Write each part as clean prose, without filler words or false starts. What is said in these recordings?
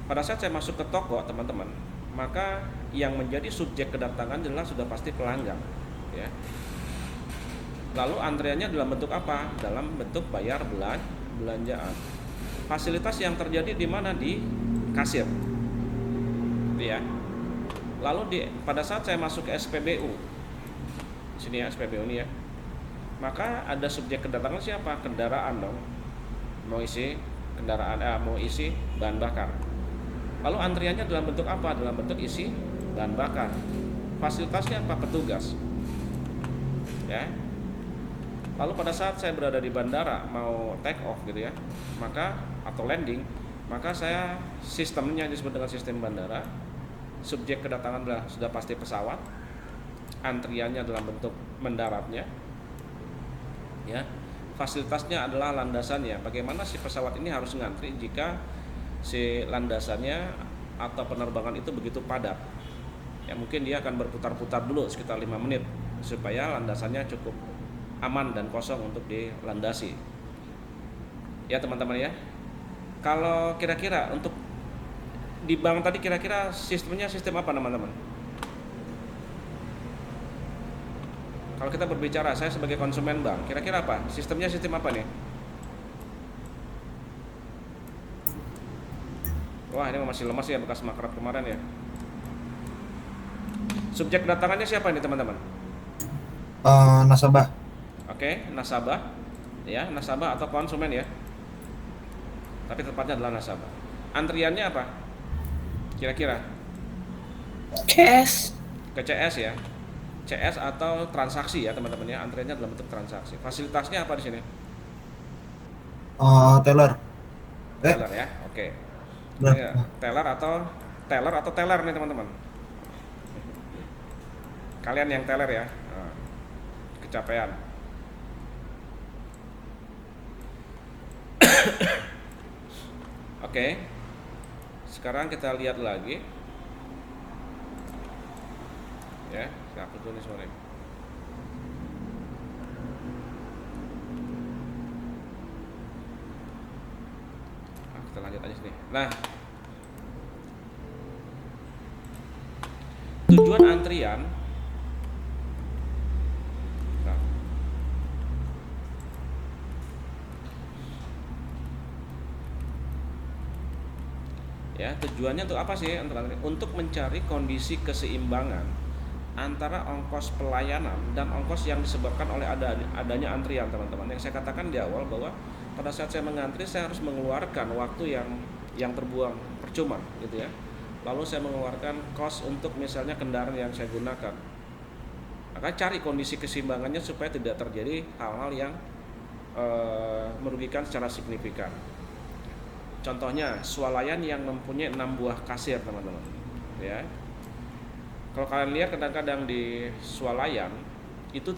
pada saat saya masuk ke toko teman-teman, maka yang menjadi subjek kedatangan adalah sudah pasti pelanggan, ya. Lalu antriannya dalam bentuk apa? Dalam bentuk bayar belanjaan. Fasilitas yang terjadi di mana? Di kasir, ya. Lalu pada saat saya masuk ke SPBU, sini ya SPBU ini ya, maka ada subjek kedatangan siapa? Kendaraan dong, mau isi kendaraan, mau isi bahan bakar. Lalu antriannya dalam bentuk apa? Dalam bentuk isi bahan bakar. Fasilitasnya apa? Petugas, ya. Lalu pada saat saya berada di bandara mau take off gitu ya, maka atau landing, maka saya sistemnya disebut dengan sistem bandara. Subjek kedatangan adalah sudah pasti pesawat. Antriannya dalam bentuk mendaratnya, ya. Fasilitasnya adalah landasannya. Bagaimana si pesawat ini harus ngantri jika si landasannya atau penerbangan itu begitu padat. Ya mungkin dia akan berputar-putar dulu sekitar 5 menit supaya landasannya cukup aman dan kosong untuk dilandasi. Ya teman-teman ya. Kalau kira-kira untuk di bank tadi kira-kira sistemnya sistem apa teman-teman? Kalau kita berbicara, saya sebagai konsumen bank, kira-kira apa? Sistemnya sistem apa nih? Wah ini masih lemas ya bekas makrab kemarin ya. Subjek kedatangannya siapa ini teman-teman? Nasabah. Oke, nasabah, ya nasabah atau konsumen ya. Tapi tepatnya adalah nasabah. Antriannya apa? Kira-kira? CS. Ke CS ya. CS atau transaksi ya teman-teman ya. Antriannya dalam bentuk transaksi. Fasilitasnya apa di sini? Teller. Teller ya. Oke. Benar. Ya, teller atau teller nih teman-teman. Kalian yang teller ya. Nah, kecapean. Oke. Sekarang kita lihat lagi. Ya, saya hapus dulu nih sore. Nah, kita lanjut aja sini. Nah, tujuan antrian. Nah, ya tujuannya untuk apa sih? Untuk mencari kondisi keseimbangan antara ongkos pelayanan dan ongkos yang disebabkan oleh adanya antrian teman-teman. Yang saya katakan di awal bahwa pada saat saya mengantri saya harus mengeluarkan waktu yang terbuang percuma gitu ya. Lalu saya mengeluarkan kos untuk misalnya kendaraan yang saya gunakan. Maka cari kondisi keseimbangannya supaya tidak terjadi hal-hal yang merugikan secara signifikan. Contohnya swalayan yang mempunyai 6 buah kasir teman-teman, ya. Kalau kalian lihat kadang-kadang di swalayan itu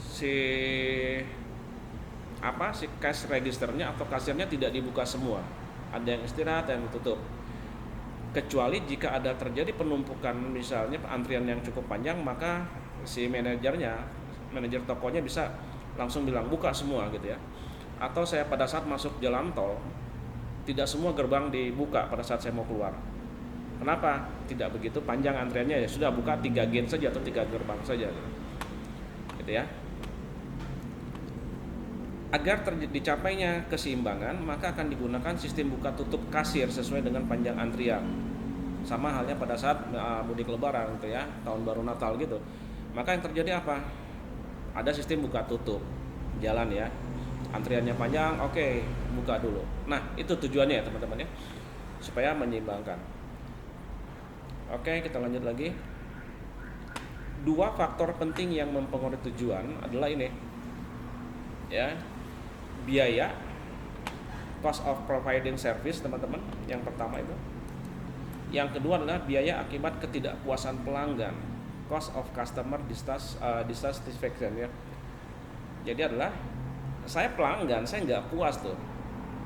si cash registernya atau kasirnya tidak dibuka semua. Ada yang istirahat dan ditutup. Kecuali jika ada terjadi penumpukan misalnya antrian yang cukup panjang, maka si manajer tokonya bisa langsung bilang buka semua gitu ya. Atau saya pada saat masuk jalan tol tidak semua gerbang dibuka pada saat saya mau keluar. Kenapa? Tidak begitu panjang antriannya, ya sudah buka 3 gate saja atau 3 gerbang saja gitu ya. Agar dicapainya keseimbangan, maka akan digunakan sistem buka tutup kasir sesuai dengan panjang antrian. Sama halnya pada saat mudik lebaran gitu ya, tahun baru Natal gitu. Maka yang terjadi apa? Ada sistem buka tutup jalan ya. Antriannya panjang, oke, buka dulu. Nah, itu tujuannya ya teman-teman ya. Supaya menyeimbangkan. Oke, kita lanjut lagi. 2 faktor penting yang mempengaruhi tujuan adalah ini. Ya. Biaya, cost of providing service teman-teman. Yang pertama itu. Yang kedua adalah biaya akibat ketidakpuasan pelanggan, cost of customer dissatisfaction ya. Jadi adalah saya pelanggan, saya nggak puas tuh.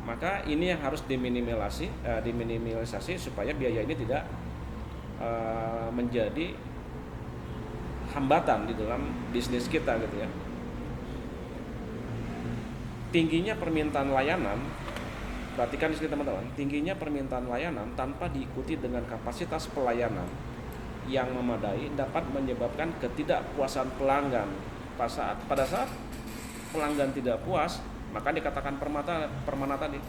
Maka ini yang harus diminimalisasi supaya biaya ini tidak menjadi hambatan di dalam bisnis kita gitu ya. Tingginya permintaan layanan Perhatikan di sini teman-teman, tingginya permintaan layanan tanpa diikuti dengan kapasitas pelayanan yang memadai dapat menyebabkan ketidakpuasan pelanggan. Pada saat pelanggan tidak puas, maka dikatakan permana tadi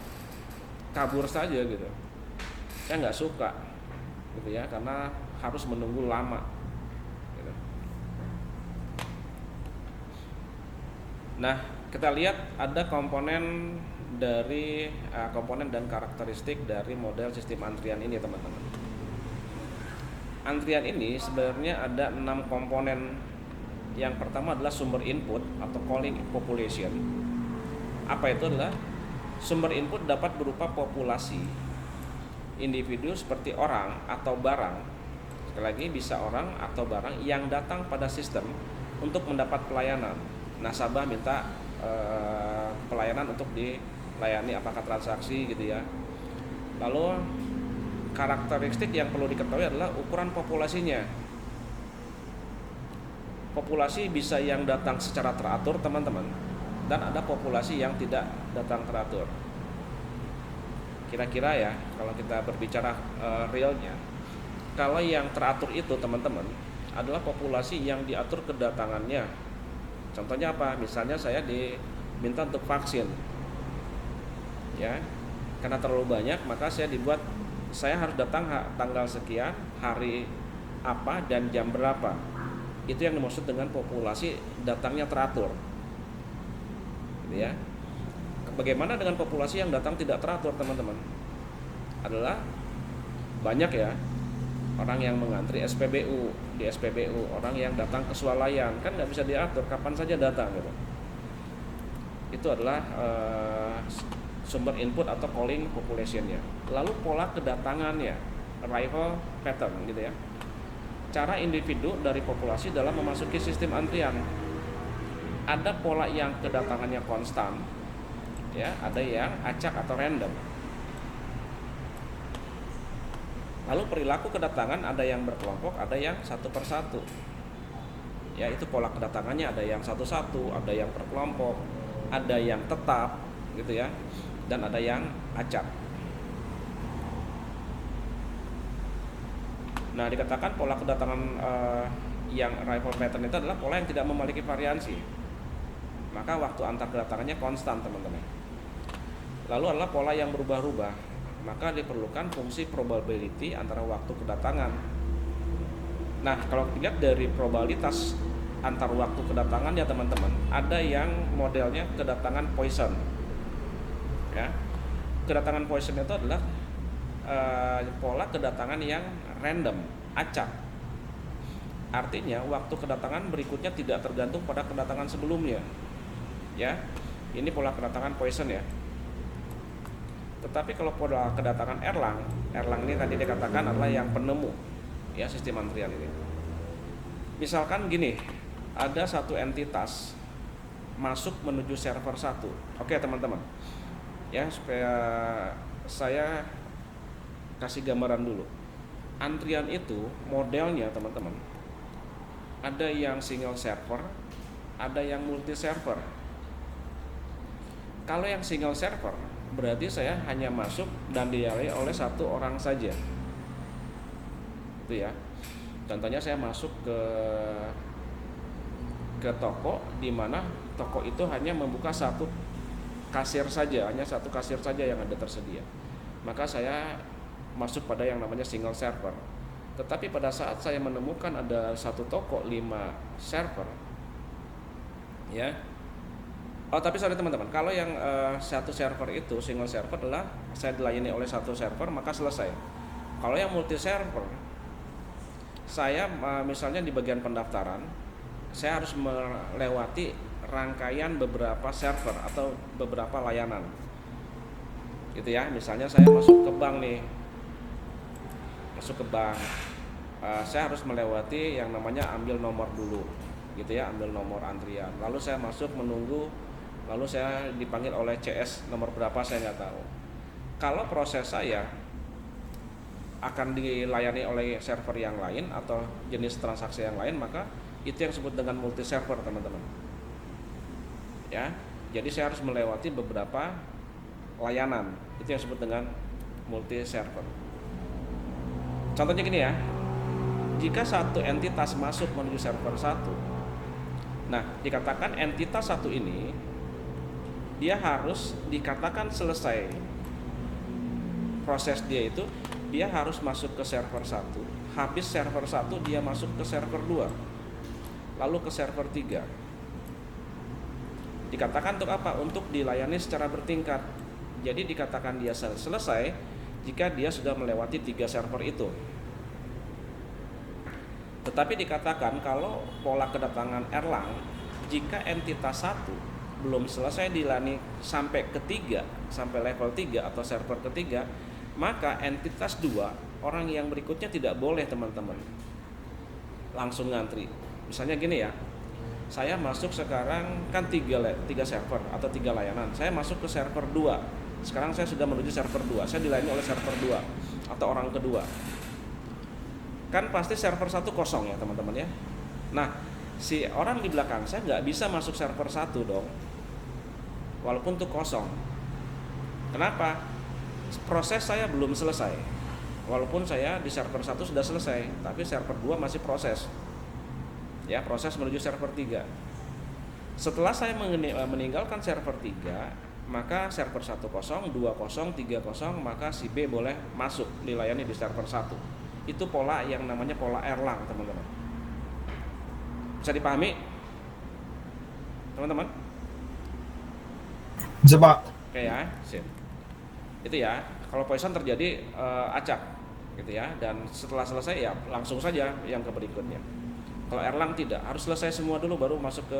kabur saja gitu. Saya nggak suka gitu ya, karena harus menunggu lama gitu. Nah, kita lihat ada komponen dan karakteristik dari model sistem antrian ini teman-teman. Antrian ini sebenarnya ada 6 komponen. Yang pertama adalah sumber input atau calling population. Apa itu adalah sumber input dapat berupa populasi individu seperti orang atau barang. Sekali lagi, bisa orang atau barang yang datang pada sistem untuk mendapat pelayanan. Nasabah minta pelayanan untuk dilayani apakah transaksi gitu ya. Lalu karakteristik yang perlu diketahui adalah ukuran populasinya. Populasi bisa yang datang secara teratur teman-teman, dan ada populasi yang tidak datang teratur. Kira-kira ya, kalau kita berbicara realnya, kalau yang teratur itu teman-teman adalah populasi yang diatur kedatangannya. Contohnya apa? Misalnya saya diminta untuk vaksin, ya, karena terlalu banyak maka saya harus datang tanggal sekian, hari apa dan jam berapa. Itu yang dimaksud dengan populasi datangnya teratur, gitu ya. Bagaimana dengan populasi yang datang tidak teratur teman-teman? Adalah banyak ya orang yang mengantri SPBU, di SPBU, orang yang datang ke swalayan, kan nggak bisa diatur kapan saja datang gitu. Itu adalah sumber input atau calling populationnya. Lalu pola kedatangannya, arrival pattern gitu ya. Cara individu dari populasi dalam memasuki sistem antrian. Ada pola yang kedatangannya konstan, ya, ada yang acak atau random. Lalu perilaku kedatangan ada yang berkelompok, ada yang satu persatu. Ya, itu pola kedatangannya, ada yang satu-satu, ada yang berkelompok, ada yang tetap, gitu ya, dan ada yang acak. Nah, dikatakan pola kedatangan yang arrival pattern itu adalah pola yang tidak memiliki variasi. Maka waktu antar kedatangannya konstan, teman-teman. Lalu adalah pola yang berubah-ubah. Maka diperlukan fungsi probability antara waktu kedatangan. Nah, kalau dilihat dari probabilitas antar waktu kedatangan ya teman-teman, ada yang modelnya kedatangan Poisson. Ya. Kedatangan Poisson itu adalah pola kedatangan yang random, acak. Artinya waktu kedatangan berikutnya tidak tergantung pada kedatangan sebelumnya. Ya, ini pola kedatangan Poisson ya. Tetapi kalau pola kedatangan Erlang ini tadi dikatakan adalah yang penemu ya sistem antrian ini. Misalkan gini, ada satu entitas masuk menuju server 1. Oke teman-teman, ya supaya saya kasih gambaran dulu. Antrian itu modelnya teman-teman, ada yang single server, ada yang multi server. Kalau yang single server berarti saya hanya masuk dan dilayani oleh satu orang saja. Itu ya. Contohnya saya masuk ke toko di mana toko itu hanya membuka satu kasir saja, hanya satu kasir saja yang ada tersedia. Maka saya masuk pada yang namanya single server. Tetapi pada saat saya menemukan ada satu toko 5 server, ya. Oh tapi sorry teman-teman, kalau yang satu server itu single server adalah saya dilayani oleh satu server maka selesai. Kalau yang multi server, saya misalnya di bagian pendaftaran, saya harus melewati rangkaian beberapa server atau beberapa layanan. Gitu ya, misalnya saya masuk ke bank nih. Saya harus melewati yang namanya ambil nomor dulu, gitu ya, ambil nomor antrian. Lalu saya masuk menunggu, lalu saya dipanggil oleh CS nomor berapa saya nggak tahu. Kalau proses saya akan dilayani oleh server yang lain atau jenis transaksi yang lain, maka itu yang disebut dengan multi server teman-teman. Ya, jadi saya harus melewati beberapa layanan. Itu yang disebut dengan multi server. Contohnya gini ya, jika satu entitas masuk menuju server satu, nah dikatakan entitas satu ini dia harus dikatakan selesai proses dia itu, dia harus masuk ke server satu, habis server satu dia masuk ke server 2, lalu ke server 3. Dikatakan untuk apa? Untuk dilayani secara bertingkat. Jadi dikatakan dia selesai jika dia sudah melewati 3 server itu. Tetapi dikatakan kalau pola kedatangan Erlang, jika entitas 1 belum selesai dilayani sampai ketiga, sampai level 3 atau server ketiga, maka entitas 2, orang yang berikutnya tidak boleh teman-teman langsung ngantri. Misalnya gini ya, saya masuk sekarang kan 3 server atau 3 layanan. Saya masuk ke server 2. Sekarang saya sudah menuju server 2. Saya dilayani oleh server 2 atau orang kedua. Kan pasti server 1 kosong ya teman-teman ya. Nah, si orang di belakang saya nggak bisa masuk server 1 dong, walaupun itu kosong. Kenapa? Proses saya belum selesai. Walaupun saya di server 1 sudah selesai, tapi server 2 masih proses. Ya, proses menuju server 3. Setelah saya meninggalkan server 3, maka server 1 kosong, 2 kosong, 3 kosong, maka si B boleh masuk dilayani di server 1. Itu pola yang namanya pola Erlang, teman-teman. Bisa dipahami? Teman-teman? Bisa Pak. Oke ya, sip. Itu ya, kalau Poisson terjadi acak gitu ya, dan setelah selesai ya langsung saja yang ke berikutnya. Kalau Erlang tidak, harus selesai semua dulu baru masuk ke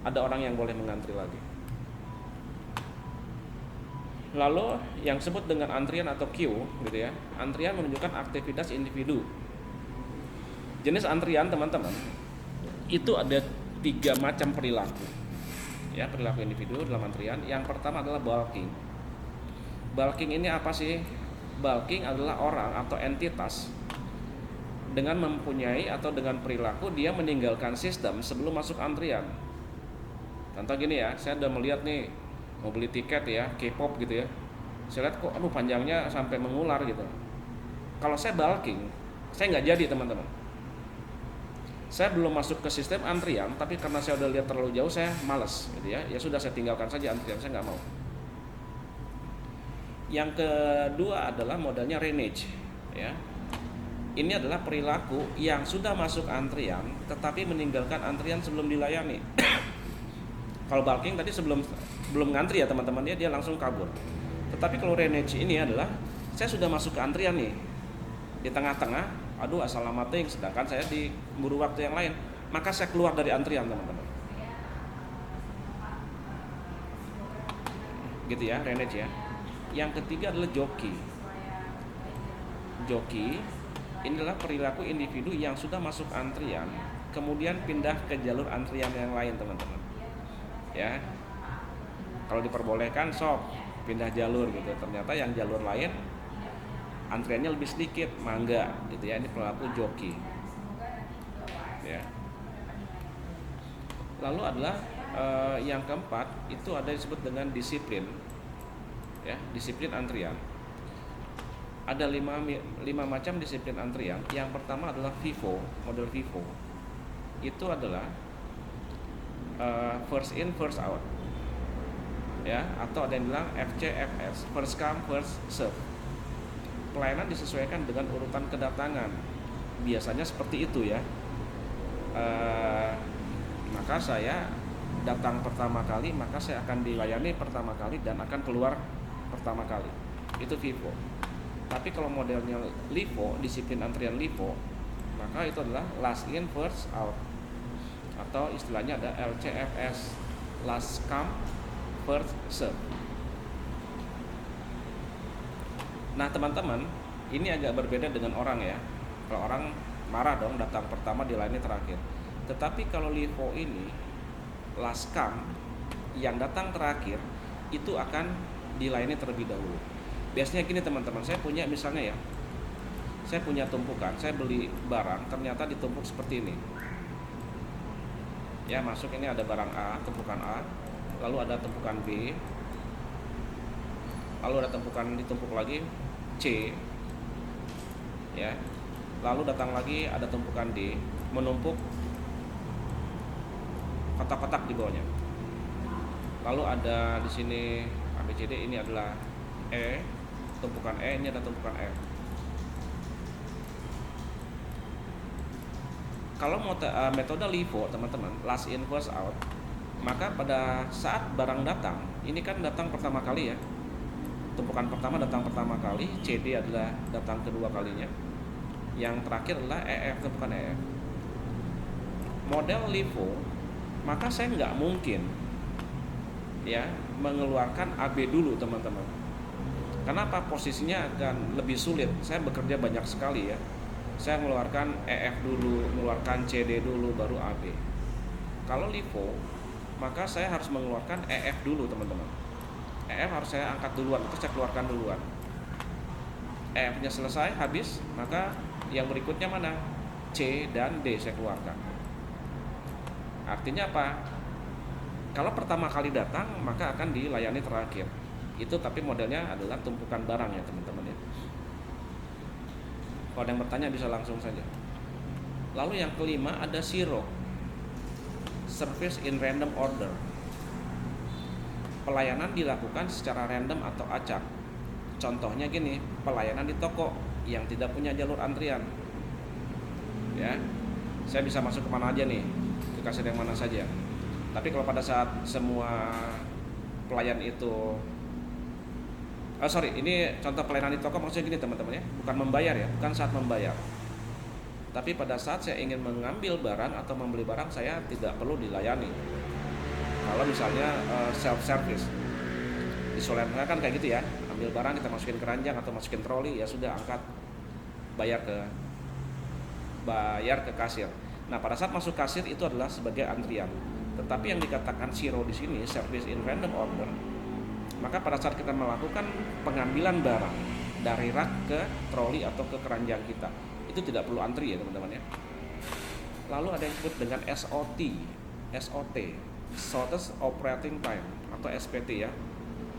ada orang yang boleh mengantri lagi. Lalu yang disebut dengan antrian atau queue gitu ya. Antrian menunjukkan aktivitas individu. Jenis antrian teman-teman itu ada 3 macam perilaku. Ya, perilaku individu dalam antrian. Yang pertama adalah bulking. Bulking ini apa sih? Bulking adalah orang atau entitas dengan mempunyai atau dengan perilaku dia meninggalkan sistem sebelum masuk antrian. Contoh gini ya, saya udah melihat nih mau beli tiket ya, K-pop gitu ya. Saya lihat kok panjangnya sampai mengular gitu. Kalau saya bulking, saya nggak jadi teman-teman. Saya belum masuk ke sistem antrian, tapi karena saya udah lihat terlalu jauh, saya malas gitu ya. Ya sudah, saya tinggalkan saja antrian, saya nggak mau. Yang kedua adalah modelnya renege ya. Ini adalah perilaku yang sudah masuk antrian tetapi meninggalkan antrian sebelum dilayani. Kalau bulking tadi belum ngantri ya teman-teman ya, dia langsung kabur. Tetapi kalau renege ini adalah saya sudah masuk ke antrian nih, di tengah-tengah, aduh assalamualaikum, sedangkan saya di buru waktu yang lain, maka saya keluar dari antrian teman-teman. Gitu ya, renege ya. Yang ketiga adalah joki. Joki ini adalah perilaku individu yang sudah masuk antrian kemudian pindah ke jalur antrian yang lain teman-teman. Ya, kalau diperbolehkan sok pindah jalur gitu, ternyata yang jalur lain antriannya lebih sedikit, mangga gitu ya. Ini perilaku joki ya. Lalu adalah yang keempat itu ada disebut dengan disiplin ya, disiplin antrian. Ada 5 macam disiplin antrian. Yang pertama adalah FIFO, model FIFO. Itu adalah first in first out ya, atau ada yang bilang FCFS, first come first serve. Pelayanan disesuaikan dengan urutan kedatangan, biasanya seperti itu ya. Maka saya datang pertama kali, maka saya akan dilayani pertama kali dan akan keluar pertama kali. Itu FIFO. Tapi kalau modelnya LIFO, disiplin antrian LIFO, maka itu adalah last in first out, atau istilahnya ada LCFS, last come first serve. Nah teman-teman, ini agak berbeda dengan orang ya. Kalau orang marah dong datang pertama dilayani terakhir. Tetapi kalau LIFO ini last come, yang datang terakhir itu akan dilayani terlebih dahulu. Biasanya gini teman-teman, saya punya misalnya ya, saya punya tumpukan, saya beli barang ternyata ditumpuk seperti ini ya. Masuk ini ada barang A, tumpukan A, lalu ada tumpukan B, lalu ada tumpukan ditumpuk lagi C, ya, lalu datang lagi ada tumpukan D, menumpuk kotak-kotak di bawahnya. Lalu ada di sini ABCD, ini adalah E, tumpukan E, ini ada tumpukan F. Kalau metode LIFO teman-teman, last in first out, maka pada saat barang datang, ini kan datang pertama kali ya, tumpukan pertama datang pertama kali, CD adalah datang kedua kalinya, yang terakhir adalah EF, tumpukan EF. Model LIFO, maka saya nggak mungkin ya mengeluarkan AB dulu teman-teman. Kenapa? Posisinya akan lebih sulit. Saya bekerja banyak sekali ya. Saya mengeluarkan EF dulu, mengeluarkan CD dulu, baru AB. Kalau LIFO, maka saya harus mengeluarkan EF dulu teman-teman. EF harus saya angkat duluan, itu saya keluarkan duluan. EF-nya selesai, habis, maka yang berikutnya mana? C dan D saya keluarkan. Artinya apa? Kalau pertama kali datang, maka akan dilayani terakhir. Itu tapi modelnya adalah tumpukan barang ya teman-teman ya. Kalau ada yang bertanya bisa langsung saja. Lalu yang kelima ada SIRO, Service in Random Order. Pelayanan dilakukan secara random atau acak. Contohnya gini, pelayanan di toko yang tidak punya jalur antrian. Ya, saya bisa masuk kemana aja nih, ke kasir yang mana saja. Tapi kalau pada saat semua pelayan itu ini contoh pelayanan di toko, maksudnya gini teman-teman ya, bukan membayar ya, bukan saat membayar. Tapi pada saat saya ingin mengambil barang atau membeli barang, saya tidak perlu dilayani. Kalau misalnya self service, di Solarnya kan kayak gitu ya, ambil barang kita masukin keranjang atau masukin troli, ya sudah angkat, bayar ke kasir. Nah pada saat masuk kasir itu adalah sebagai antrian. Tetapi yang dikatakan SIRO di sini, Service in Random Order, maka pada saat kita melakukan pengambilan barang dari rak ke troli atau ke keranjang kita, itu tidak perlu antri ya teman-teman ya. Lalu ada yang disebut dengan SOT, Shortest Operating Time atau SPT ya.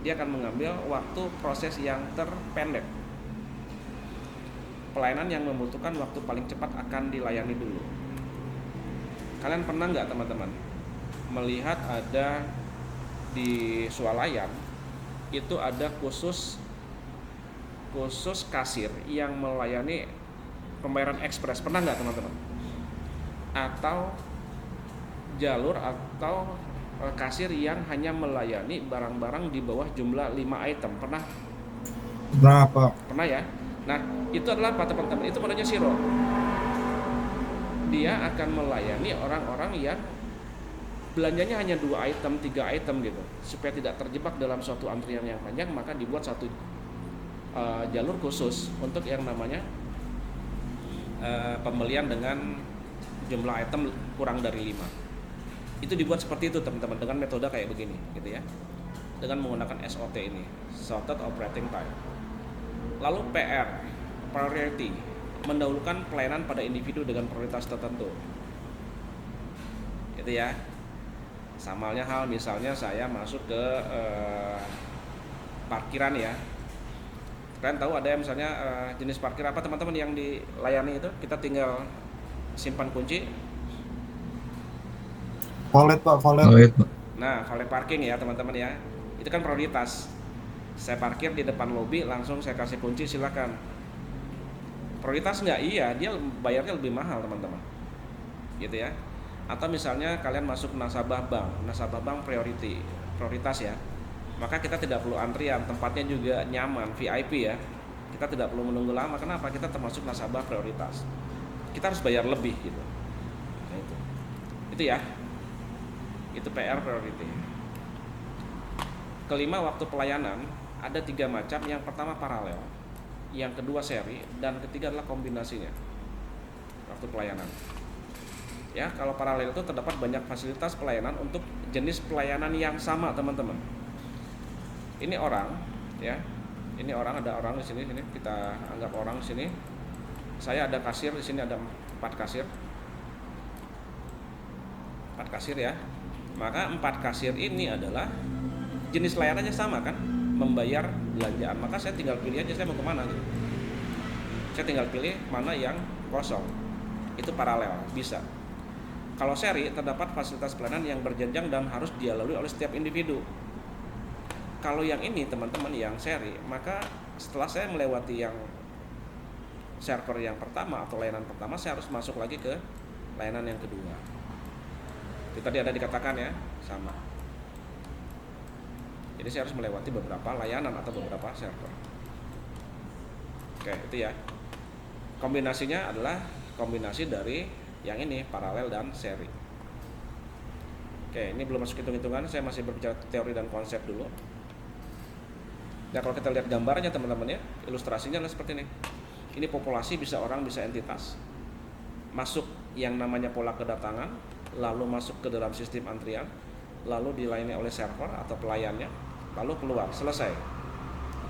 Dia akan mengambil waktu proses yang terpendek. Pelayanan yang membutuhkan waktu paling cepat akan dilayani dulu. Kalian pernah nggak teman-teman melihat ada di swalayan itu ada khusus kasir yang melayani pembayaran ekspres? Pernah nggak teman-teman? Atau jalur atau kasir yang hanya melayani barang-barang di bawah jumlah 5 item? Pernah? Berapa? Pernah ya? Nah itu adalah apa teman-teman? Itu modelnya SIRO. Dia akan melayani orang-orang yang belanjanya hanya 2 item, 3 item gitu, supaya tidak terjebak dalam suatu antrian yang panjang, maka dibuat satu jalur khusus untuk yang namanya pembelian dengan jumlah item kurang dari 5. Itu dibuat seperti itu teman-teman, dengan metode kayak begini gitu ya, dengan menggunakan SOT ini, Shortest Operating Time. Lalu PR, Priority, mendahulukan pelayanan pada individu dengan prioritas tertentu. Itu ya. Sama hal misalnya saya masuk ke parkiran ya. Kalian tahu ada misalnya jenis parkir apa teman-teman yang dilayani itu? Kita tinggal simpan kunci. Valet Pak, valet. Nah, valet parking ya teman-teman ya. Itu kan prioritas. Saya parkir di depan lobi, langsung saya kasih kunci, silakan. Prioritas nggak? Iya, dia bayarnya lebih mahal teman-teman. Gitu ya. Atau misalnya kalian masuk nasabah bank prioritas ya, maka kita tidak perlu antrian, tempatnya juga nyaman, VIP ya, kita tidak perlu menunggu lama. Kenapa? Kita termasuk nasabah prioritas, kita harus bayar lebih gitu. Nah, itu ya, itu PR priority. Kelima, waktu pelayanan ada 3 macam. Yang pertama paralel, yang kedua seri, dan ketiga adalah kombinasinya waktu pelayanan. Ya, kalau paralel itu terdapat banyak fasilitas pelayanan untuk jenis pelayanan yang sama, teman-teman. Ini orang, ya. Ini orang, ada orang di sini, kita anggap orang di sini. Saya ada kasir di sini, ada 4 kasir. 4 kasir ya. Maka 4 kasir ini adalah jenis layanannya sama kan? membayar belanjaan, maka saya tinggal pilih aja saya mau kemana gitu. Saya tinggal pilih mana yang kosong. Itu paralel, bisa. Kalau seri, terdapat fasilitas pelayanan yang berjenjang dan harus dilalui oleh setiap individu. Kalau yang ini teman-teman yang seri, maka setelah saya melewati yang server yang pertama atau layanan pertama, saya harus masuk lagi ke layanan yang kedua. Itu tadi ada dikatakan ya, sama. Jadi saya harus melewati beberapa layanan atau beberapa server. Oke, itu ya. Kombinasinya adalah kombinasi dari yang ini, paralel dan seri. Oke, ini belum masuk hitung-hitungan, saya masih berbicara teori dan konsep dulu. Nah, kalau kita lihat gambarnya teman-teman ya, ilustrasinya adalah seperti ini. Ini populasi, bisa orang, bisa entitas. Masuk yang namanya pola kedatangan, lalu masuk ke dalam sistem antrian, lalu dilayani oleh server atau pelayannya, lalu keluar, selesai.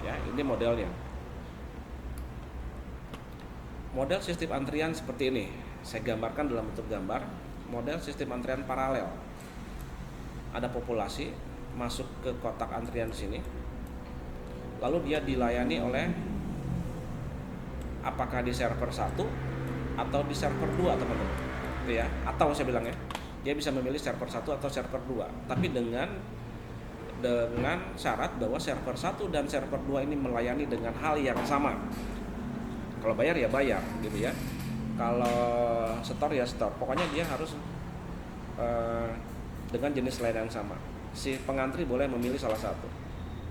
Ya, ini modelnya. Model sistem antrian seperti ini. Saya gambarkan dalam bentuk gambar. Model sistem antrian paralel. Ada populasi masuk ke kotak antrian di sini. Lalu dia dilayani oleh apakah di server 1 atau di server 2 teman-teman. Itu ya. Atau saya bilang ya, dia bisa memilih server 1 atau server 2. Tapi dengan syarat bahwa server 1 dan server 2 ini melayani dengan hal yang sama. Kalau bayar ya bayar gitu ya. Kalau store ya store. Pokoknya dia harus dengan jenis layanan yang sama. Si pengantri boleh memilih salah satu.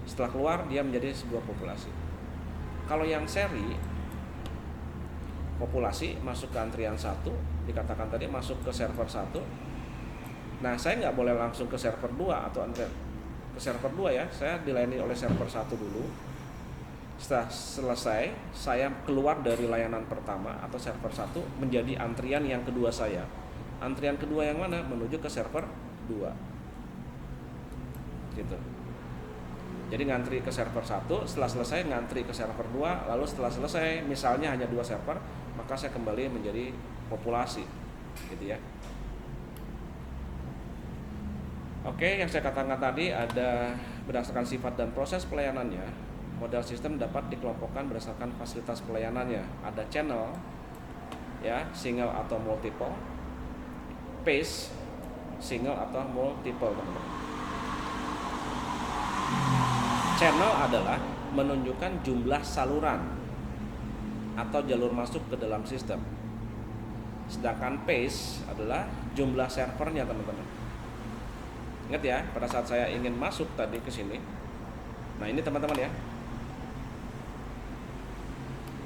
Setelah keluar dia menjadi sebuah populasi. Kalau yang seri, populasi masuk ke antrian 1, dikatakan tadi masuk ke server 1. Nah, saya nggak boleh langsung ke server 2 atau antrian ke server 2 ya. Saya dilayani oleh server 1 dulu. Setelah selesai, saya keluar dari layanan pertama atau server 1 menjadi antrian yang kedua saya. Antrian kedua yang mana? Menuju ke server 2. Gitu. Jadi ngantri ke server 1, setelah selesai ngantri ke server 2, lalu setelah selesai misalnya hanya 2 server, maka saya kembali menjadi populasi. Gitu ya. Oke, yang saya katakan tadi ada berdasarkan sifat dan proses pelayanannya. Model sistem dapat dikelompokkan berdasarkan fasilitas pelayanannya. Ada channel, ya, single atau multiple, pace, single atau multiple, teman-teman. Channel adalah menunjukkan jumlah saluran atau jalur masuk ke dalam sistem. Sedangkan pace adalah jumlah servernya, teman-teman. Ingat ya, pada saat saya ingin masuk tadi ke sini. Nah, ini teman-teman ya.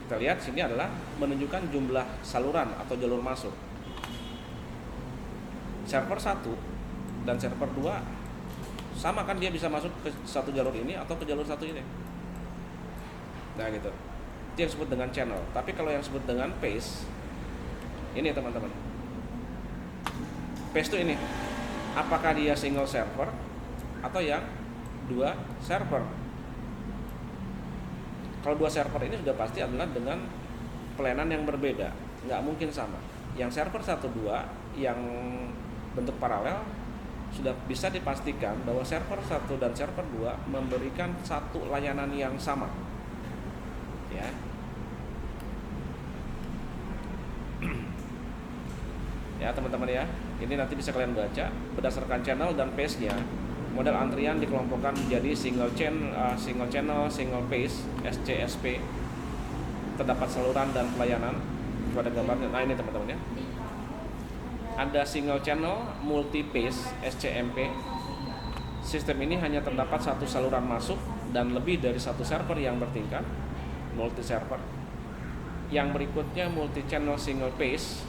Kita lihat sini adalah menunjukkan jumlah saluran atau jalur masuk. Server 1 dan server 2 sama kan, dia bisa masuk ke satu jalur ini atau ke jalur satu ini. Nah, gitu. Itu yang disebut dengan channel. Tapi kalau yang disebut dengan pace, ini teman-teman. Pace itu ini. Apakah dia single server atau yang 2 server? Kalau 2 server ini sudah pasti adalah dengan pelayanan yang berbeda, nggak mungkin sama. Yang server 1-2 yang bentuk paralel sudah bisa dipastikan bahwa server 1 dan server 2 memberikan satu layanan yang sama. Ya. Ya, teman-teman ya. Ini nanti bisa kalian baca berdasarkan channel dan pace-nya. Model antrian dikelompokkan menjadi single channel, single pace, SCSP. Terdapat saluran dan pelayanan. Pada gambarnya. Nah, ini teman-teman ya. Ada single channel, multi pace, SCMP. Sistem ini hanya terdapat satu saluran masuk dan lebih dari satu server yang bertingkat, multi server. Yang berikutnya multi channel single pace.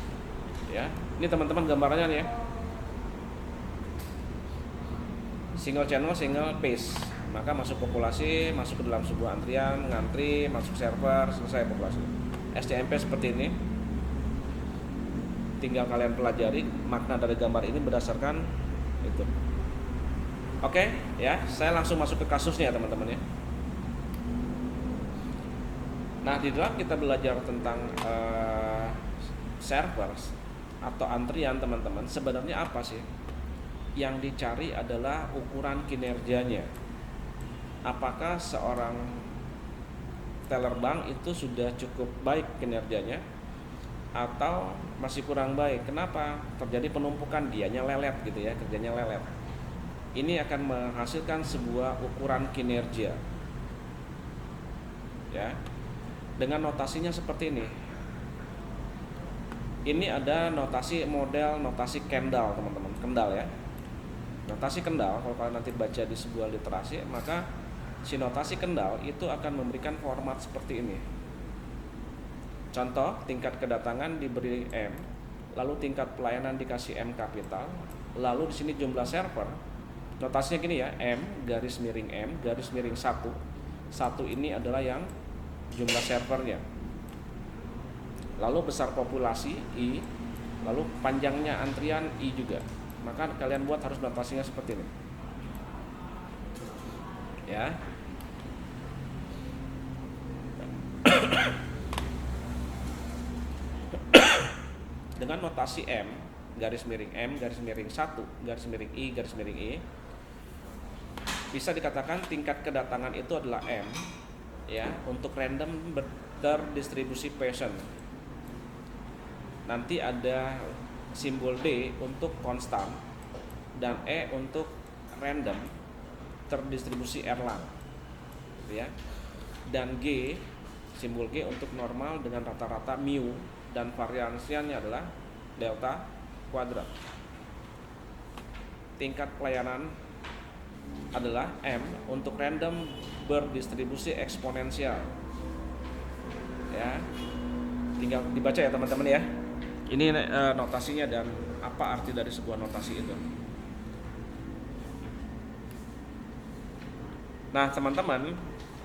Ya, ini teman-teman gambarannya nih ya. Single channel, single pace. Maka masuk populasi, masuk ke dalam sebuah antrian, ngantri, masuk server, selesai populasi. SCMP seperti ini. Tinggal kalian pelajari makna dari gambar ini berdasarkan itu. Oke, ya, saya langsung masuk ke kasusnya teman-teman ya. Nah, di dalam kita belajar tentang servers atau antrian teman-teman, sebenarnya apa sih? Yang dicari adalah ukuran kinerjanya. apakah seorang teller bank itu sudah cukup baik kinerjanya atau masih kurang baik. Kenapa? Terjadi penumpukan, dianya lelet gitu ya, kerjanya lelet. Ini akan menghasilkan sebuah ukuran kinerja. Ya. Dengan notasinya seperti ini. Ini ada notasi model notasi Kendall, teman-teman. Kendall ya. Notasi Kendall, kalau kalian nanti baca di sebuah literasi, maka si notasi Kendall itu akan memberikan format seperti ini. Contoh, tingkat kedatangan diberi M, lalu tingkat pelayanan dikasih M kapital, lalu di sini jumlah server. Notasinya gini ya, M garis miring M garis miring 1. 1 ini adalah yang jumlah servernya. Lalu besar populasi I, lalu panjangnya antrian I juga. Maka kalian buat harus notasinya seperti ini. Ya. Dengan notasi M garis miring 1 garis miring I garis miring I, bisa dikatakan tingkat kedatangan itu adalah M ya, untuk random terdistribusi Poisson. Nanti ada simbol D untuk konstan dan E untuk random terdistribusi Erlang ya. Dan G, simbol G untuk normal dengan rata-rata mu, dan variansinya adalah delta kuadrat. Tingkat pelayanan adalah M untuk random berdistribusi eksponensial. Ya. Tinggal dibaca ya teman-teman ya. Ini notasinya dan apa arti dari sebuah notasi itu. Nah, teman-teman,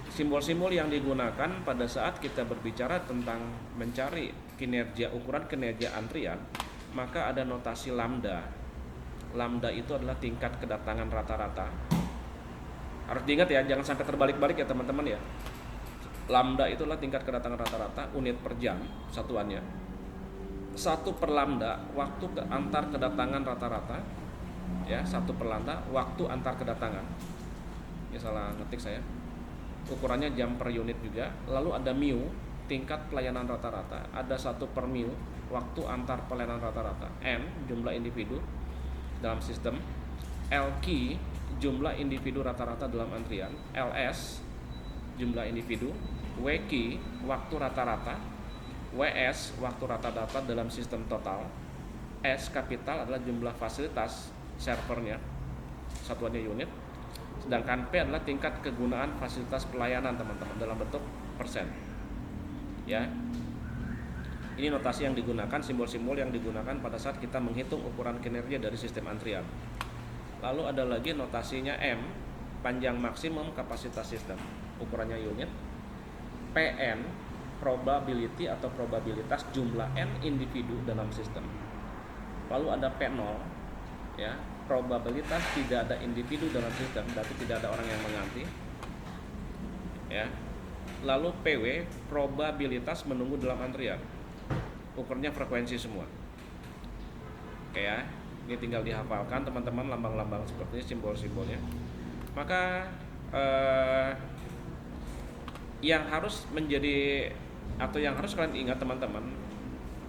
simbol-simbol yang digunakan pada saat kita berbicara tentang mencari kinerja, ukuran kinerja antrian, maka ada notasi lambda. Lambda itu adalah tingkat kedatangan rata-rata. Harus diingat ya, jangan sampai terbalik-balik ya teman-teman ya. Lambda itulah tingkat kedatangan rata-rata, unit per jam satuannya. 1 per lambda waktu antar kedatangan rata-rata. Ya, 1 per lambda waktu antar kedatangan. Ya, salah ngetik saya. Ukurannya jam per unit juga. Lalu ada mu, tingkat pelayanan rata-rata. Ada 1 per mu, waktu antar pelayanan rata-rata. N, jumlah individu dalam sistem. LQ, jumlah individu rata-rata dalam antrian. LS, jumlah individu. WQ, waktu rata-rata. WS, waktu rata-rata dalam sistem total. S kapital adalah jumlah fasilitas servernya, satuannya unit. Sedangkan P adalah tingkat kegunaan fasilitas pelayanan teman-teman dalam bentuk persen. Ya. Ini notasi yang digunakan, simbol-simbol yang digunakan pada saat kita menghitung ukuran kinerja dari sistem antrian. Lalu ada lagi notasinya M, panjang maksimum kapasitas sistem, ukurannya unit. PN, probability atau probabilitas jumlah N individu dalam sistem. Lalu ada P0, ya, probabilitas tidak ada individu dalam sistem, berarti tidak ada orang yang mengganti. Ya. Lalu PW, probabilitas menunggu dalam antrian. Ukurnya frekuensi semua. Oke ya, ini tinggal dihafalkan teman-teman lambang-lambang seperti ini, simbol-simbolnya. Maka yang harus menjadi atau yang harus kalian ingat teman-teman,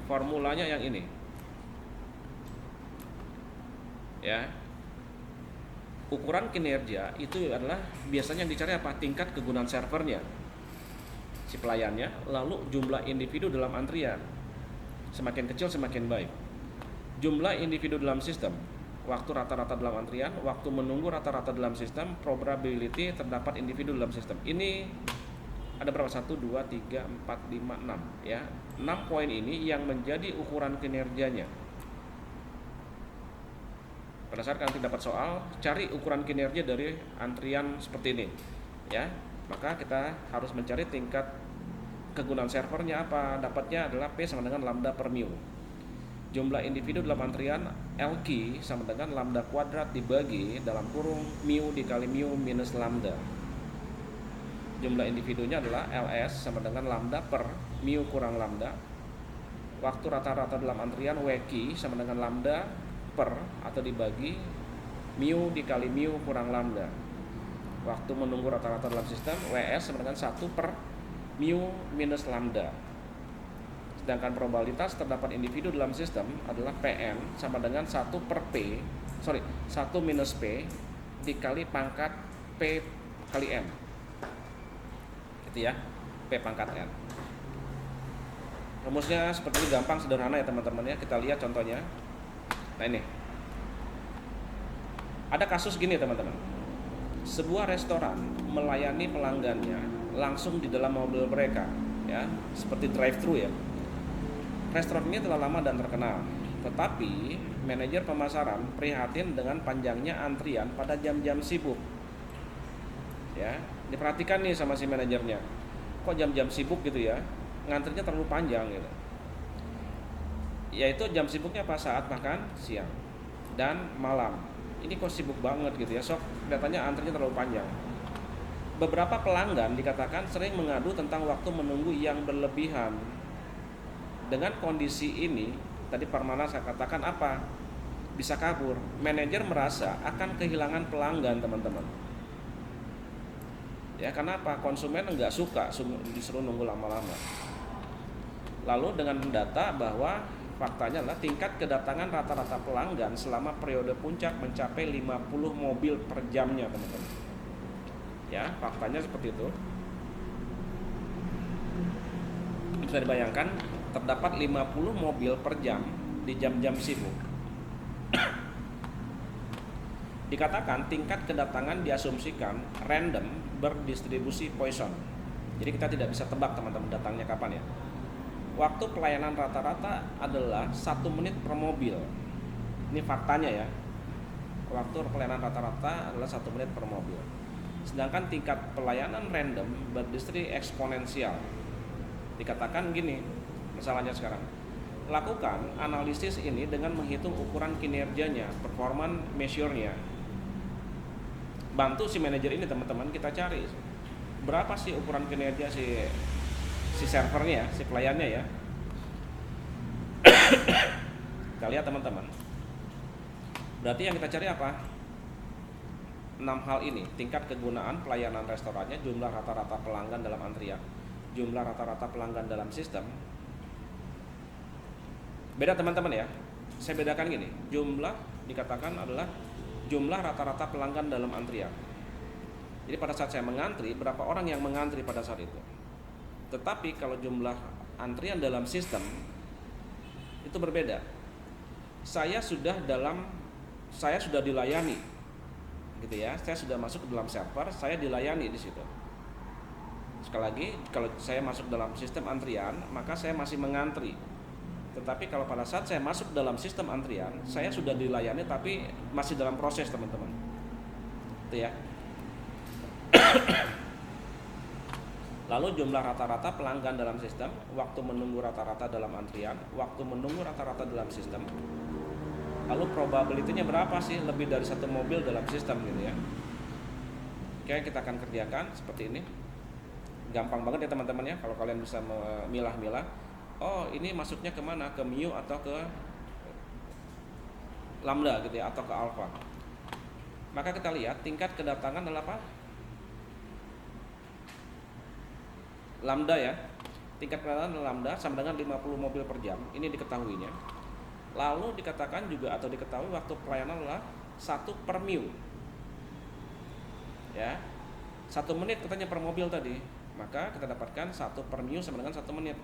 formulanya yang ini. Ya. Ukuran kinerja itu adalah biasanya dicari apa? Tingkat kegunaan servernya, si pelayannya, lalu jumlah individu dalam antrian. Semakin kecil semakin baik. Jumlah individu dalam sistem, waktu rata-rata dalam antrian, waktu menunggu rata-rata dalam sistem, probability terdapat individu dalam sistem. Ini ada berapa? 1, 2, 3, 4, 5, 6 ya. 6 poin ini yang menjadi ukuran kinerjanya. Pada saat nanti dapat soal, cari ukuran kinerja dari antrian seperti ini ya. Maka kita harus mencari tingkat kegunaan servernya apa? Dapatnya adalah P sama dengan lambda per mu. Jumlah individu dalam antrian LQ sama dengan lambda kuadrat dibagi dalam kurung mu dikali mu minus lambda. Jumlah individunya adalah LS sama dengan lambda per mu kurang lambda. Waktu rata-rata dalam antrian WQ sama dengan lambda per atau dibagi mu dikali mu kurang lambda. Waktu menunggu rata-rata dalam sistem WS sama dengan 1 per mu minus lambda. Sedangkan probabilitas terdapat individu dalam sistem adalah Pn sama dengan 1 per P, 1 minus P dikali pangkat P kali M. Gitu ya, P pangkat N. Rumusnya seperti ini, gampang, sederhana ya teman-teman ya. Kita lihat contohnya. Nah ini. Ada kasus gini teman-teman. Sebuah restoran melayani pelanggannya langsung di dalam mobil mereka, ya, seperti drive-thru ya. Restoran ini telah lama dan terkenal, tetapi manajer pemasaran prihatin dengan panjangnya antrian pada jam-jam sibuk. Ya, diperhatikan nih sama si manajernya. Kok jam-jam sibuk gitu ya, ngantrinya terlalu panjang gitu. Yaitu jam sibuknya pas saat makan siang dan malam. Ini kok sibuk banget gitu ya, sok datanya antrinya terlalu panjang. Beberapa pelanggan dikatakan sering mengadu tentang waktu menunggu yang berlebihan. Dengan kondisi ini, tadi Parmana saya katakan apa? Bisa kabur. Manajer merasa akan kehilangan pelanggan teman-teman. Ya, karena apa? Konsumen enggak suka disuruh nunggu lama-lama. Lalu dengan data bahwa faktanya adalah tingkat kedatangan rata-rata pelanggan selama periode puncak mencapai 50 mobil per jamnya teman-teman. Ya, faktanya seperti itu. Bisa dibayangkan terdapat 50 mobil per jam di jam-jam sibuk. Dikatakan tingkat kedatangan diasumsikan random berdistribusi Poisson. Jadi kita tidak bisa tebak teman-teman datangnya kapan ya. Waktu pelayanan rata-rata adalah 1 menit per mobil. Ini faktanya ya. Waktu pelayanan rata-rata adalah 1 menit per mobil. Sedangkan tingkat pelayanan random berdistribusi eksponensial. Dikatakan gini, masalahnya sekarang. Lakukan analisis ini dengan menghitung ukuran kinerjanya, performance measure-nya. Bantu si manajer ini teman-teman, kita cari berapa sih ukuran kinerja si servernya, si pelayannya ya. Kita lihat teman-teman. Berarti yang kita cari apa? 6 hal ini, tingkat kegunaan pelayanan restorannya, jumlah rata-rata pelanggan dalam antrian, jumlah rata-rata pelanggan dalam sistem. Beda teman-teman ya. Saya bedakan gini, jumlah dikatakan adalah jumlah rata-rata pelanggan dalam antrian. Jadi pada saat saya mengantri, berapa orang yang mengantri pada saat itu. Tetapi kalau jumlah antrian dalam sistem itu berbeda. Saya sudah dilayani, gitu ya. Saya sudah masuk ke dalam server, saya dilayani di situ. Sekali lagi, kalau saya masuk dalam sistem antrian, maka saya masih mengantri. Tetapi kalau pada saat saya masuk dalam sistem antrian, saya sudah dilayani tapi masih dalam proses teman-teman. Itu ya. Lalu jumlah rata-rata pelanggan dalam sistem, waktu menunggu rata-rata dalam antrian, waktu menunggu rata-rata dalam sistem. Lalu probability-nya berapa sih lebih dari 1 mobil dalam sistem gitu ya. Oke, kita akan kerjakan seperti ini. Gampang banget ya teman-teman ya, kalau kalian bisa memilah-milah. Oh, ini masuknya kemana? Ke mu atau ke lambda gitu ya, atau ke alpha. Maka kita lihat tingkat kedatangan adalah apa? Lambda ya. Tingkat kedatangan lambda sama dengan 50 mobil per jam. Ini diketahuinya. Lalu dikatakan juga atau diketahui waktu pelayanan adalah 1 per mu. Ya. 1 menit katanya per mobil tadi. Maka kita dapatkan 1 per mu sama dengan 1 menit.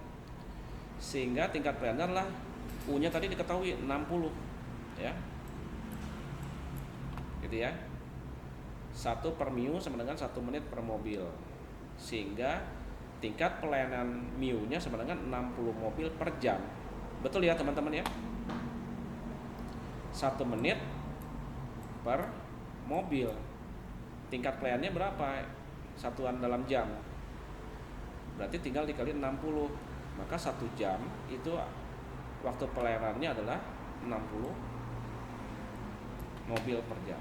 Sehingga tingkat pelayanan adalah U-nya tadi diketahui 60. Ya. Gitu ya. 1 per mu sama dengan 1 menit per mobil. Sehingga tingkat pelayanan mu-nya sama dengan 60 mobil per jam. Betul ya teman-teman ya? 1 menit per mobil. Tingkat pelayanannya berapa? Satuan dalam jam. Berarti tinggal dikali 60. Maka 1 jam itu waktu pelayanannya adalah 60 mobil per jam.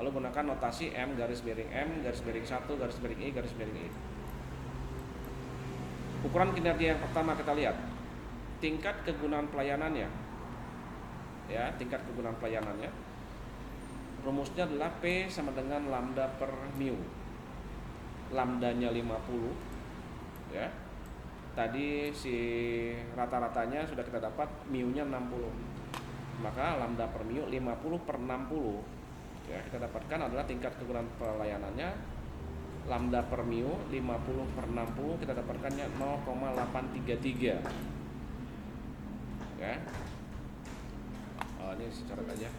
Lalu gunakan notasi M garis miring 1 garis miring I garis miring I. Ukuran kinerja yang pertama kita lihat tingkat kegunaan pelayanannya. Ya, tingkat kegunaan pelayanannya. rumusnya adalah P sama dengan lambda per mu. Lambdanya 50 ya. Tadi si rata-ratanya sudah kita dapat, mu-nya 60. Maka lambda per mu 50 per 60 ya, kita dapatkan adalah tingkat kekurangan pelayanannya. Lambda per mu 50 per 60 kita dapatkannya 0,833 ya. Ini secara aja.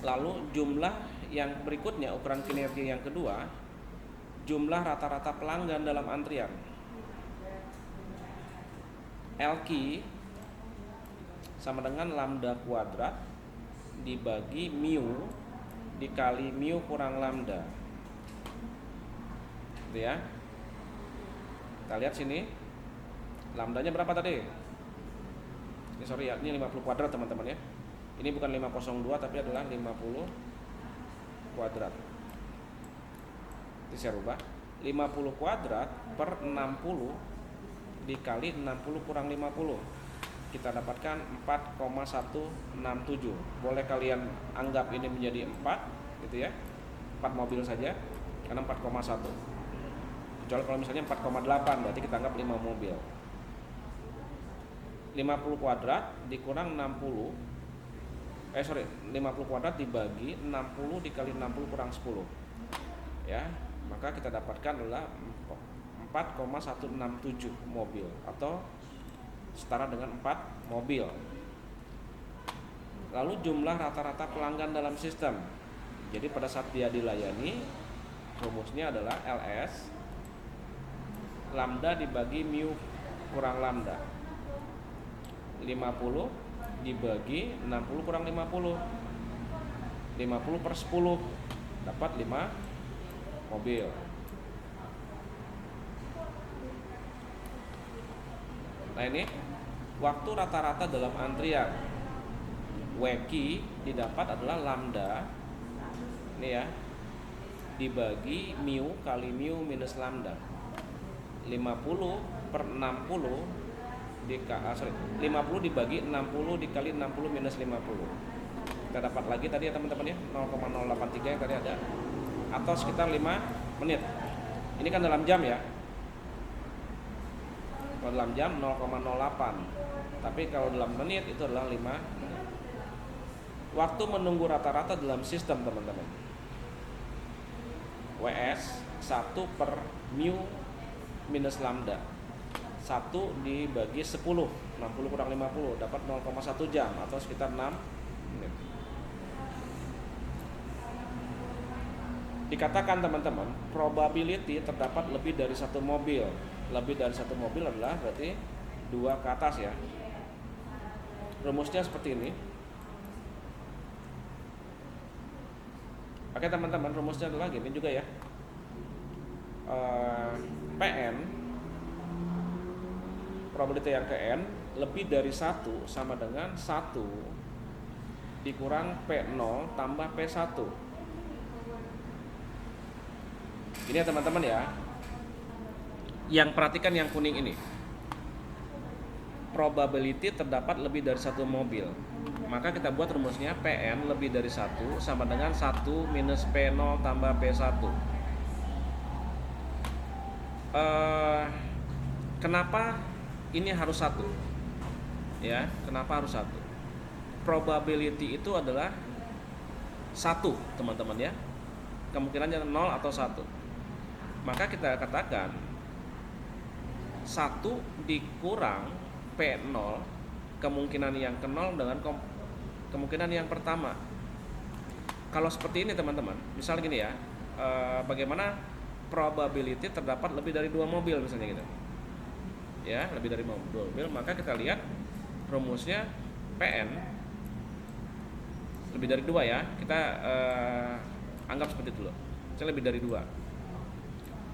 Lalu jumlah yang berikutnya, ukuran kinerja yang kedua, jumlah rata-rata pelanggan dalam antrian. LQ sama dengan lambda kuadrat dibagi mu dikali mu kurang lambda. Gitu ya. Kita lihat sini. Lambdanya berapa tadi? Ini sorry ya, ini 50 kuadrat teman-teman ya. Ini bukan 502 tapi adalah 50 kuadrat. Ini saya rubah. 50 kuadrat per 60 dikali 60 kurang 50. Kita dapatkan 4,167. Boleh kalian anggap ini menjadi 4 gitu ya. 4 mobil saja karena 4,1. Kecuali kalau misalnya 4,8 berarti kita anggap 5 mobil. 50 kuadrat dikurang 60. 50 kuadrat dibagi 60 dikali 60 kurang 10. Ya, maka kita dapatkan adalah 4,167 mobil atau setara dengan 4 mobil. Lalu jumlah rata-rata pelanggan dalam sistem. Jadi pada saat dia dilayani, rumusnya adalah LS lambda dibagi mu kurang lambda. 50 dibagi 60 kurang 50. 50 per 10 dapat 5 mobil. Nah ini waktu rata-rata dalam antrian. WQ didapat adalah lambda ini ya dibagi mu kali mu minus lambda. 50 per 60 50 dibagi 60 dikali 60 minus 50. Kita dapat lagi tadi ya teman-teman ya, 0,083 yang tadi ada, atau sekitar 5 menit. Ini kan dalam jam ya. Kalau dalam jam 0,08. Tapi kalau dalam menit itu adalah 5 menit. Waktu menunggu rata-rata dalam sistem teman-teman. WS 1 per mu minus lambda. 1 dibagi 10, 60 kurang 50 dapat 0,1 jam atau sekitar 6 menit. Dikatakan teman-teman, probability terdapat lebih dari satu mobil. Lebih dari satu mobil adalah berarti 2 ke atas ya. Rumusnya seperti ini. Oke teman-teman, rumusnya adalah gini juga ya. PN probability yang ke N lebih dari 1 sama dengan 1 dikurang P0 tambah P1. Ini ya teman-teman ya. Yang perhatikan yang kuning ini. Probability terdapat lebih dari satu mobil. Maka kita buat rumusnya PN lebih dari 1 sama dengan 1 minus P0 tambah P1. Kenapa ini harus 1? Ya, kenapa harus 1? Probability itu adalah 1 teman-teman ya. Kemungkinannya 0 atau 1. Maka kita katakan 1 dikurang P0 kemungkinan yang ke 0 dengan kemungkinan yang pertama. Kalau seperti ini teman-teman, misal gini ya, bagaimana probability terdapat lebih dari 2 mobil misalnya gitu ya, lebih dari 2 mobil, maka kita lihat rumusnya PN lebih dari 2 ya, kita anggap seperti itu loh, misalnya lebih dari 2,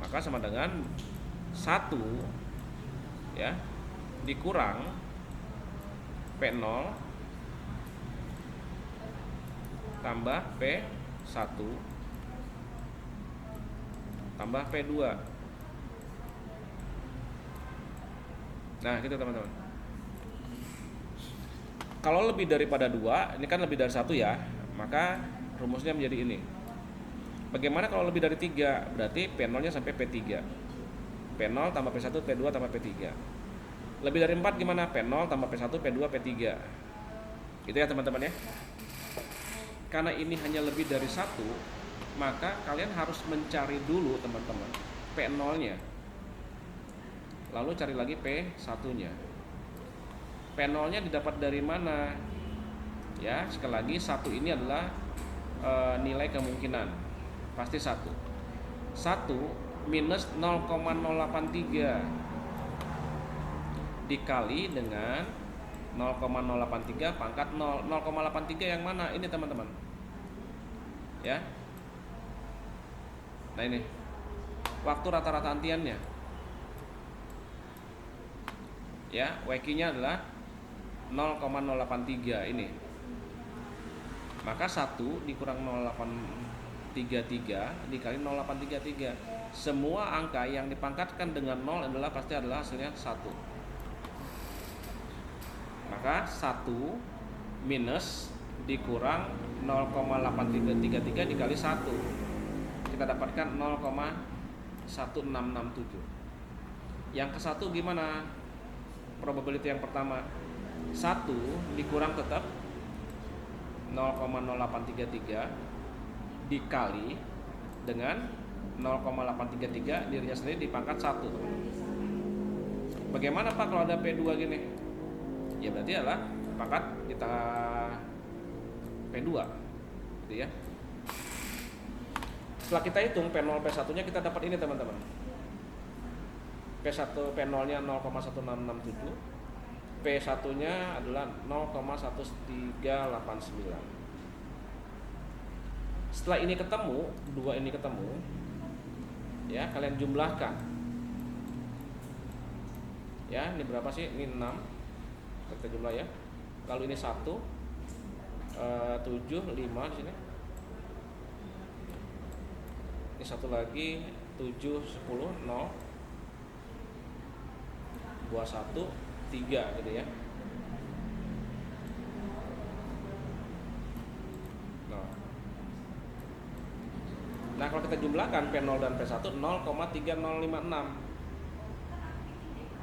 maka sama dengan 1 ya dikurang P0 tambah P1 tambah P2. Nah gitu teman-teman. Kalau lebih daripada 2, ini kan lebih dari 1 ya, maka rumusnya menjadi ini. Bagaimana kalau lebih dari 3? Berarti P0 nya sampai P3. P0 tambah P1 P2 tambah P3. Lebih dari 4 gimana? P0 tambah P1 P2 P3. Gitu ya teman-teman ya. Karena ini hanya lebih dari 1, maka kalian harus mencari dulu teman-teman P0 nya, lalu cari lagi P1 nya. P0 nya didapat dari mana? Ya, sekali lagi 1 ini adalah nilai kemungkinan, pasti 1 minus 0,083 dikali dengan 0,083 pangkat 0, 0,83 yang mana? Ini teman-teman ya. Nah ini waktu rata-rata antiannya ya, WQ nya adalah 0,083 ini. Maka 1 dikurang 0,833 dikali 0,833, semua angka yang dipangkatkan dengan 0 adalah pasti adalah hasilnya 1. Maka 1 minus dikurang 0,8333 dikali 1, kita dapatkan 0,1667. Yang ke 1 gimana? Probability yang pertama, 1 dikurang tetap 0,0833 dikali dengan 0,833 dirinya sendiri dipangkat 1. Bagaimana Pak kalau ada P2 gini? Ya berarti adalah pangkat kita P2 gitu ya. Setelah kita hitung P0 P1 nya kita dapat ini teman-teman. P1 P0 nya 0,1667, P1 nya adalah 0,1389. Setelah ini ketemu, dua ini ketemu ya, kalian jumlahkan ya. Ini berapa sih? Ini 6, kita jumlah ya. Lalu ini 1 7 5 di sini. Ini satu lagi 7 10 0 buah 1 3 gitu ya. Nah kalau kita jumlahkan P0 dan P1 0,3056,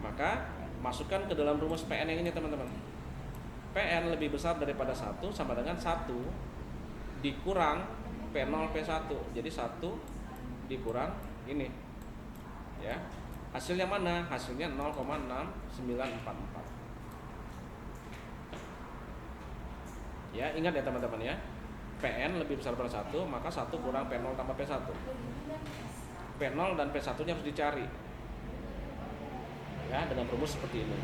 maka masukkan ke dalam rumus PN yang ini teman-teman. PN lebih besar daripada 1 sama dengan 1 dikurang P0 P1. Jadi 1 dikurang ini ya. Hasilnya mana? Hasilnya 0,6944. Ya, ingat ya teman-teman ya. PN lebih besar daripada 1, maka 1 kurang P0 tambah P1. P0 dan P1 nya harus dicari ya, dengan rumus seperti ini.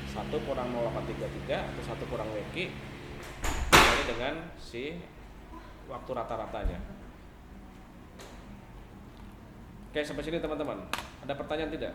1 kurang 0,833 atau 1 kurang WQ dikali dengan si waktu rata-ratanya. Oke, sampai sini teman-teman. Ada pertanyaan tidak?